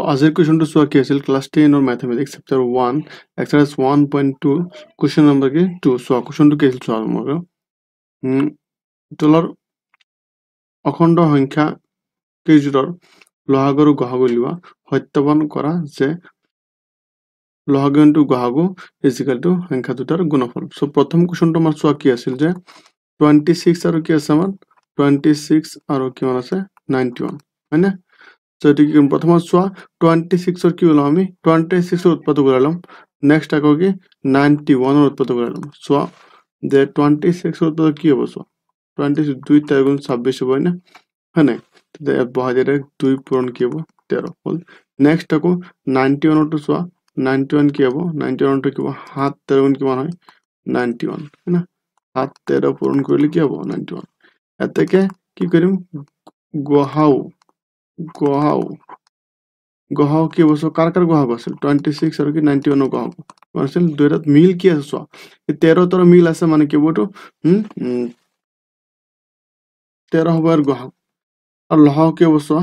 আজিৰ কুৱেশ্যনটো চোৱা কি আছিল ক্লাছ 10 অৰ mathematics chapter 1 exercise 1.2 question number কি 2 চোৱা কুৱেশ্যনটো কি আছিল চোৱা মোৰ তলৰ অখণ্ড সংখ্যা কেইজোৰৰ লহাগু আৰু গহাগু উলিওৱা সত্যাপন কৰা যে লহাগু ইনটু গহাগু ইজ ইকুৱেল টু সংখ্যা দুটাৰ গুণফল সো প্ৰথম কুৱেশ্যনটো আমাৰ চোৱা কি আছিল যে 26 আৰু কি আছে আমাৰ 26 আৰু কিমান আছে 91 হয়নে So এটি কি প্ৰথম চোৱা 26 এৰ কি হলো আমি 26 এৰ উৎপাদক কৰলাম নেক্সট আকো কি 91 এৰ উৎপাদক কৰলাম চোৱা যে 26 এৰ উৎপাদক কি হবে চোৱা 26 2 4 গুণ 26 হবে না হ্যাঁ না তো এর বহাজের 2 পূরণ কি হবে 13 হল নেক্সট আকো 91 এর চোৱা 91 কি হবে 91 টো কি হবে 7 13 গুণ কিমান হয় 91 है ना 7 13 পূরণ করলে কি হবে 91 এটাকে কি করিম গহাও কি বসো কার গহাও আছিল 26 আর কি 91 গহাও আছিল দুইটা মিল কি আছে চোৱা 13 তোৰ মিল আছে মানে কি বটো 13 হ'ব আর গহাও আর লহাও কি বসো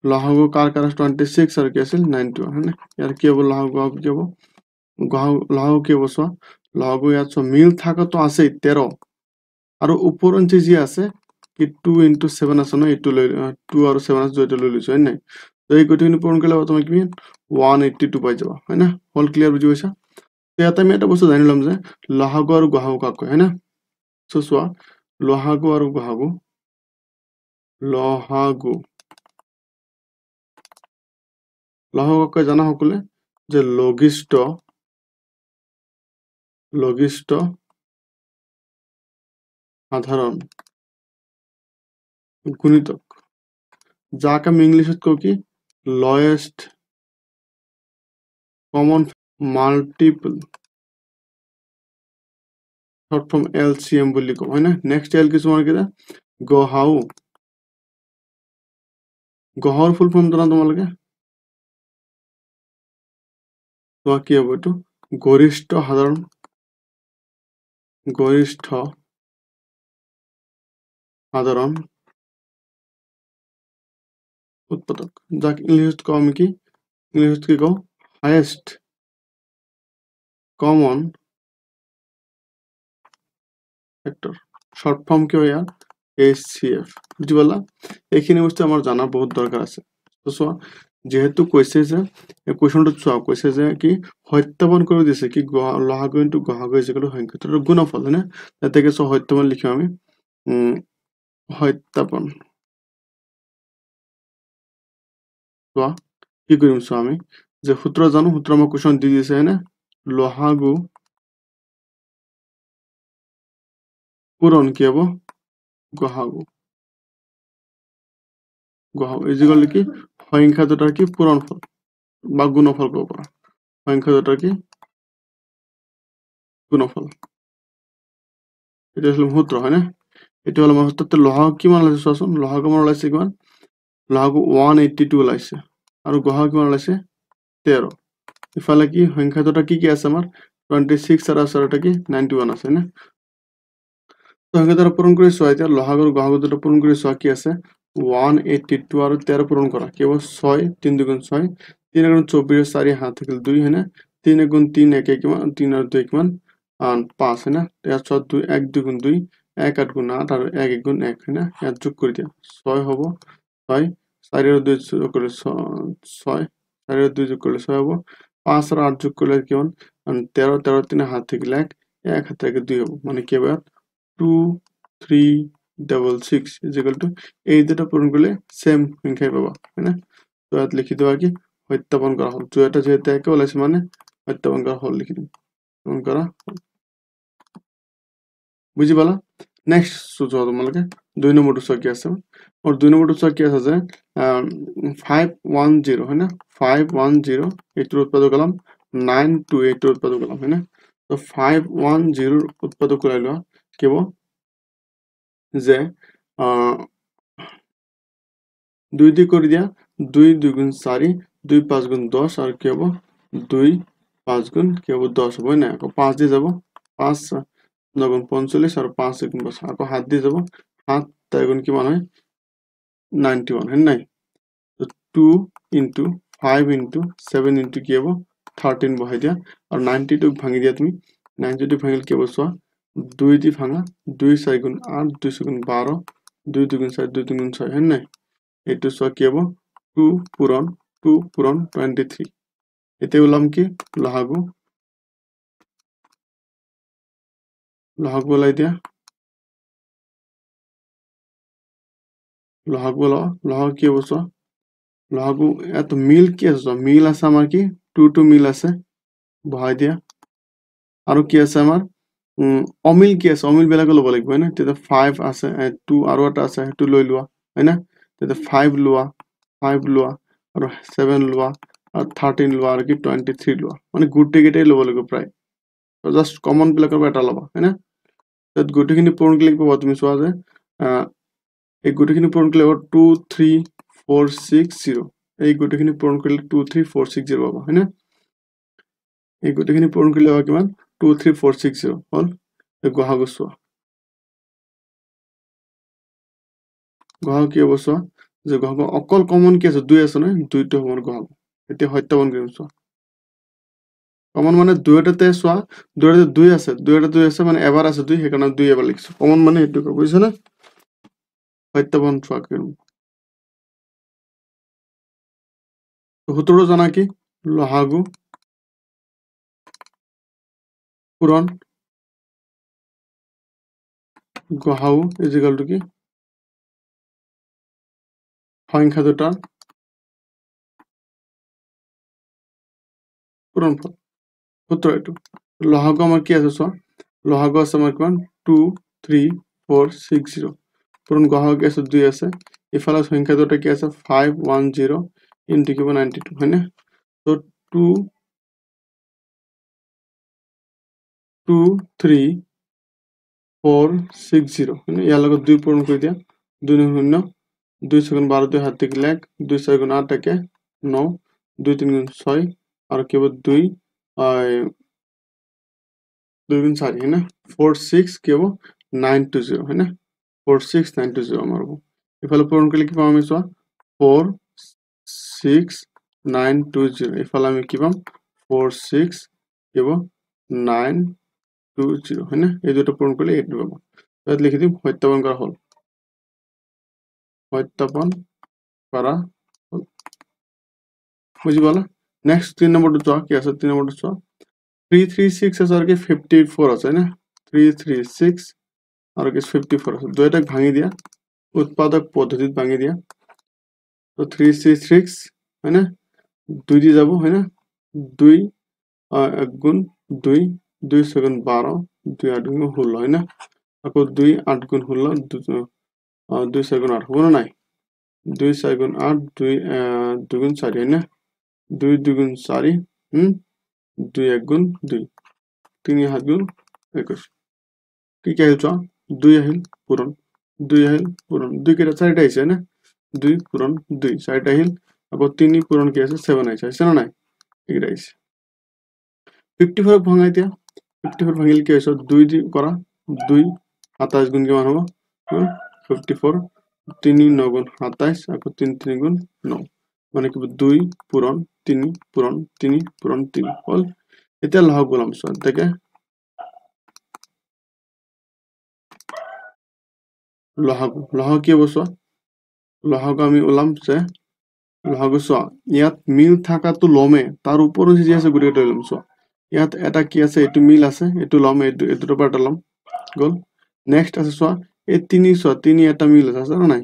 লহাও কার 26 আর কি আছিল 91 হয়নে ইয়ার কি হ'ব লহাও গহাও কি হ'ব গহাও লহাও কি বসো লহাও ইয়াত সো মিল থাকা তো আছে 13 আর উপরঞ্চি জি আছে কি 2 into 7 আছে না এটো লৈ 2 আৰু 7 আছে দুইটা লৈ লৈছো হয় নাই তো এই গটিনি পূরণ করলে তুমি কি 182 পাই যাবা হয় না অল ক্লিয়ার বুঝি গৈছা তো এটা আমি এটা বস্তু জানিলাম যে লহাগু আৰু গহাগু কাক কয় হয় না সো চোৱা লহাগু আৰু গহাগু লহাগু কাক জানা সকলে যে লঘিষ্ঠ সাধারণ গুণিতক যাক আমি ইংলিশত কও কি lowest common multiple short form LCM বুলি কও হয় না নেক্সট এল কিছু মানে কি গহাওৰ ফুল ফৰ্ম জানা তোমালোকে তো কি হ'ব এটো গৰিষ্ঠ সাধারণ উৎপাদক যাক ইংলিশত কও আমি কি ইংলিশত কি কও highest common factor short form কি হয় HCF বুঝি পালা এইখিনি বস্তু আমার জানা বহুত দরকার আছে তো চোৱা যেহেতু কৈছে যে এই কোৱেশ্যনটো চোৱা কৈছে যে কি সত্যাপন কৰি দিছে কি লহাগু ইনটু গহাগু ইজ ইকুৱেল টু সংখ্যাটোৰ গুণফল হয়নে এতেকে চোৱা সত্যাপন লিখিম আমি সত্যাপন চোৱা কি কৰিম চোৱা আমি যে সূত্ৰ জানো সূত্ৰ আমাক কোৱেশ্যন দি দিছে হয়নে লহাগু পূৰণ কি হবো গহাগু ইজ ইকুৱেল কি সংখ্যা দুটাৰ কি পূৰণফল বা গুণফল কব পাৰা সংখ্যা দুটাৰ কি গুণফল এটা হলো সূত্ৰ হয় না এটা হলো আমাৰ সূত্ৰতে লহাগু কিমান ওলাইছে চোৱাচোন লহাগু আমাৰ ওলাইছে কিমান লহাগু 182 ওলাইছে আৰু গহাগু কিমান ওলাইছে 13 ইফালে কি সংখ্যা দুটা কি আছে আমাৰ 26 আৰ আছে কি 91 আছে না তো সংখ্যা দুটা পূৰণ কৰি চোৱা এতিয়া লহাগু আৰু গহাগু দুটা পূৰণ কৰি চোৱা কি আছে 182 আর 13 পূরণ করা কি হবে 6 3 2 গুণ 6 3 গুণ 24 4 হাত থেকে 2 है ना 3 গুণ 3 1 কিমান 3 আর 2 কিমান 5 है ना এর 6 2 1 2 গুণ 2 1 8 গুণ 8 আর 1 1 গুণ 1 है ना এর যোগ করে দিয়া 6 হবে 6 4 এর 2 যোগ করলে 6 4 এর 2 যোগ করলে 6 হবে 5 আর 8 যোগ করলে কেমন 13 13 3 হাত থেকে 1 হাত থেকে 2 হবে মানে কি হবে 2 3 6 is equal to এই দুটো পূরণ করলে সেম সংখ্যাই পাবা है ना তো এত লিখি দেবা কি সত্যাপন করা হল তো এটা যেহেতু একে বলেছে মানে সত্যাপন করা হল লিখি দিম সত্যাপন করা বুঝি পালা নেক্সট সুযোগ তোমালোকে 2 নম্বৰটো চোৱা কি আছে और 2 নম্বৰটো চোৱা কি আছে যে 510 है ना 510 এইটোৰ উৎপাদক কলম 928 এইটোৰ উৎপাদক কলম है ना তো 510 উৎপাদক কৰি লোৱা কি হ'ব যে 2 দিয়ে করে দিয়া 2 2 গুণ 4 2 5 গুণ 10 আর কি হবে 2 5 গুণ কি হবে 10 হবে না 5 দিয়ে যাব 5 9 গুণ 45 আর 5 গুণ 10 আর হাত দিয়ে যাব হাত 4 গুণ কি মান হয় 91 है নাই তো 2 into 5 into 7 into কি হবো 13 বহাই দিয়া আর 92 ভাঙি দিয়া তুমি 92 ভাঙিলে কি হবো চোৱা 2 দি ভাঙা 2 4 গুণ 8 2 4 গুণ 12 2 2 গুণ 4 2 3 গুণ 6 है নাই এইটো চোৱা কি হবো 2 পূৰণ 23 এতে ওলাম কি লহাগু ওলাই দিয়া লহাগু লহাগু কি হবো চোৱা লহাগু এত মিল কি আছে চোৱা মিল আছে আমাৰ কি 2 মিল আছে বহাই দিয়া আৰু কি আছে আমাৰ অমিল কি আছে অমিল বেলেগ ল'ব লাগিব হয়নে তেতিয়া 5 আছে 2 আৰু এটা আছে সেইটো লৈ লোৱা হয়নে তেতিয়া 5 লোৱা 5 লোৱা আৰু 7 লোৱা আৰু 13 লোৱা আৰু কি 23 লোৱা মানে গোটেইকেইটাই ল'ব লাগিব প্ৰায় জাস্ট কমন বিলাকৰ পৰা এটা ল'বা হয়নে তাত গোটেইখিনি পূৰণ কৰিলে পাবা তুমি চোৱা যে এই গোটেইখিনি পূৰণ কৰিলে 2 3 4 6 0 এই গোটেইখিনি পূৰণ কৰিলে 2 3 4 6 0 পাবা হয়নে এই গোটেইখিনি পূৰণ কৰিলে পাবা কিমান 2 3 4 6 0 হল গহাগু চোৱা গহাগু কি হ'ব চোৱা যে গহাগু অকল কমন কি আছে 2 আছে নহয় 2টো হ'ব গহাগু এতিয়া সত্যাপন কৰিম চোৱা কমন মানে 2টাতে চোৱা 2টাতে 2 আছে 2টাতে 2 আছে মানে এবাৰ আছে 2 সেইকাৰণে 2 এবাৰ লিখিছো কমন মানে এইটো বুজিছা না সত্যাপন চোৱা কৰিম সূত্ৰটো জানা কি লহাগু পূৰণ গহাগু ইজিক্যাল টু কি সংখ্যা দুটাৰ পূৰণফল সূত্ৰ এইটো লহাগু আমাৰ কি আছে চোৱা লহাগু আছে আমাৰ কিমান 2 3 4 6 0 পূৰণ গহাগু কি আছে 2 আছে ইফালে সংখ্যা দুটা কি আছে 5 1 0 ইনটু কিবা 92 হয়নে তো 2 2 3 4 6 0 হয়নে ইয়াৰ লগত 2 পূৰণ কৰি দিয়া 2 0 2 4 12 2 হাত থেকে 1 2 4 গুণ 8 একে 9 2 3 গুণ 6 আর কি হবে 2 2 গুণ 4 है ना 4 6 কি হবে 920 है ना 4 6 920 আমার হবে ইফালে পূরণ করলে কি পাবো আমি চোৱা 4 6 920 ইফালে আমি কি পাম 4 6 কি হবে 920 है ना এই দুটো পূরণ করলে এইটো পাবো তাত লিখি দিম সত্যাপন করা হল সত্যাপন করা হল বুঝি পালা নেক্সট 3 নম্বরটো চোৱা কি আছে 3 নম্বৰটো চোৱা 336 আছে আর কি 54 আছে না 336 আর কি 54 আছে দুইটাক ভাঙি দিয়া উৎপাদক পদ্ধতিত ভাঙি দিয়া তো 336 है ना 2 দি যাব है ना 2 1 গুণ 2 2 7 12 2 8 গুণ 16 है ना আকৌ 2 8 গুণ 16 2 4 গুণ 8 হ'ব না নাই 2 4 গুণ 8 2 2 গুণ 4 है ना 2 2 গুণ 4 2 1 গুণ 2 3 7 গুণ 21 কি কি আহিল চোৱা 2 আহিল পূৰণ 2 আহিল পূৰণ 2 কেইটা 4টা আহিছে না 2 পূৰণ 2 4টা আহিল আকৌ 3 পূৰণ কি আছে 7 আহিছে না নাই এইটা আহিছে 54 ভাঙাই দিয়া 54 ভাঙিল কি হৈছে 2 দি কৰা 2 27 গুণ কিমান হ'ব 54 3 9 গুণ 27 আকৌ 3 3 গুণ 9 মানে কি 2 পূৰণ 3 পূৰণ 3 পূৰণ 3 হল এতিয়া লহগ বলাম চোৱা দেখে লহগ কি হ'ব চোৱা লহগ আমি ওলাম যে লহগ চোৱা ইয়াত মিল থাকাটো লমে তাৰ ওপৰত যি আছে গুটেইটো লম চোৱা ইয়াত এটা কি আছে এটো মিল আছে এটো লম এটোৰ পৰা লম গল নেক্সট আছে চোৱা এই 3 চোৱা 3 এটা মিল আছে না নাই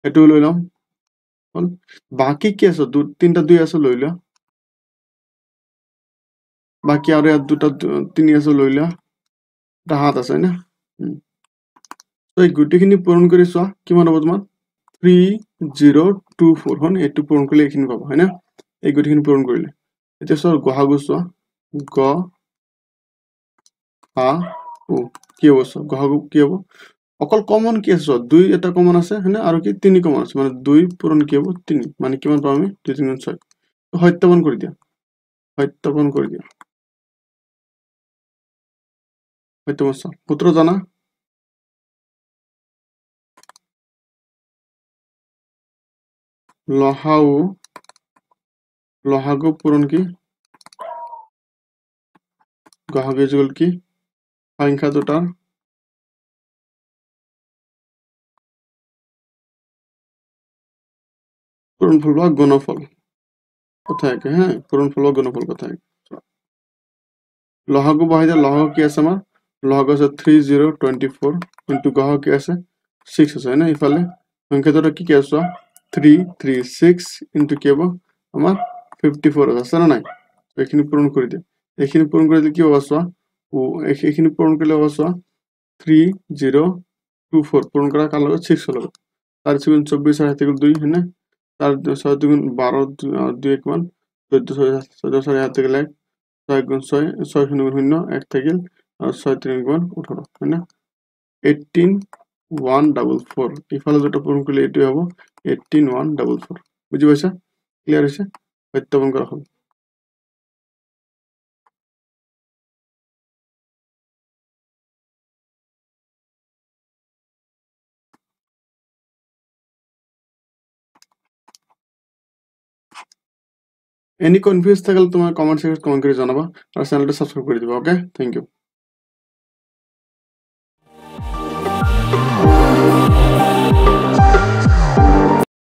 এটো লৈ লম হল বাকি কি আছে তিনটা 2 আছে লৈ লোৱা বাকি আৰু ইয়াত দুটা 3 আছে লৈ লোৱা এটা হাত আছে না তো এই গুটেইখিনি পূৰণ কৰি চোৱা কিমান হ'ব তোমাৰ 3024 হন এটো পূৰণ কৰিলে এইখিনি পাবা হয় না এই গুটেইখিনি পূৰণ কৰিলে এতিয়া চোৱা গহাগু চোৱা গ আ ও কি হ'ব চোৱা গহাগু কি হ'ব অকল কমন কি আছে 2 এটা কমন আছে হয়নে আৰু কি 3 কমন আছে মানে 2 পূৰণ কি হ'ব 3 মানে কিমান পাম আমি 2 3 6 সত্যাপন কৰি দিয়া সত্যাপন সূত্ৰ জানা লহাগু পূরণ কি গহগ ইকুয়াল কি সংখ্যা দুটার পূরণফল বা গুণফল কোথায় কি হ্যাঁ পূরণফল বা গুণফল কোথায় লহাগু বহাই লহাগু কি আছে আমার লহাগু আছে 3024 ইন্টু গহগ কি আছে 6 আছে না ইফালে সংখ্যা দুটা কি আছে 336 ইন্টু কি হবে আমার 54 আছে না নাই এখানে পূরণ করে দিই এখানে পূরণ করে দিলে কি অবস্থা ও এখানে পূরণ করলে অবস্থা 3024 পূরণ করা কার লাগে 6 হলো তার 24 আর থেকে 2 হ্যাঁ তার 6 দুগুণ 12 2 1 মান 14 6 হাতে গেলে 6 গুণ 6 6 শূন্য গুণ শূন্য 1 থেকে আর 6 3 গুণ 18 তাই না 18144 ইফালে যেটা পূরণ করলে এটি হবে 18144 বুঝি পাইছা ক্লিয়ার হইছে সত্যাপন করা হবে এনি কনফিউজ থাকলে তোমার কমেন্ট সেকশন কমেন্ট করে জানাবা আর চ্যানেলটা সাবস্ক্রাইব করে দিবা ওকে থ্যাংক ইউ